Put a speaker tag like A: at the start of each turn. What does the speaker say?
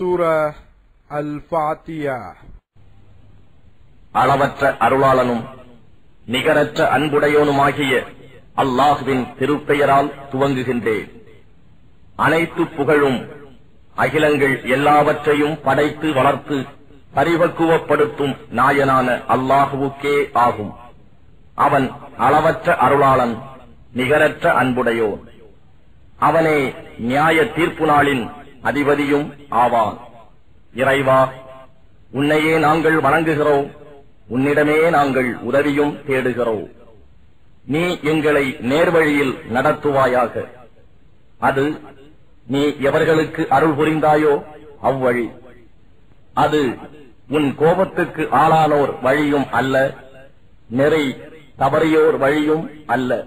A: சூரா அல்-ஃபாத்திஹா.
B: அளவற்ற அருளாளனும் நிகரற்ற அன்புடையோனுமாகிய அல்லாஹுவின் திருப்பெயரால் துவங்குகின்றேன். அனைத்து புகழும் அகிலங்கள் எல்லாவற்றையும் படைத்து வளர்த்து பரிபக்குவப்படுத்தும் நாயனான அல்லாஹுவுக்கே ஆகும். அவன் அளவற்ற அருளாளன், நிகரற்ற அன்புடையோன். அவனே நியாய தீர்ப்பு நாளின் அதிபதியும் ஆவான். இறைவா, உன்னையே நாங்கள் வணங்குகிறோம், உன்னிடமே நாங்கள் உதவியும் தேடுகிறோம். நீ எங்களை நேர்வழியில் நடத்துவாயாக. அது நீ எவர்களுக்கு அருள் புரிந்தாயோ அவ்வழி. அது உன் கோபத்துக்கு ஆளானோர் வழியும் அல்ல, நெறி தவறியோர் வழியும் அல்ல.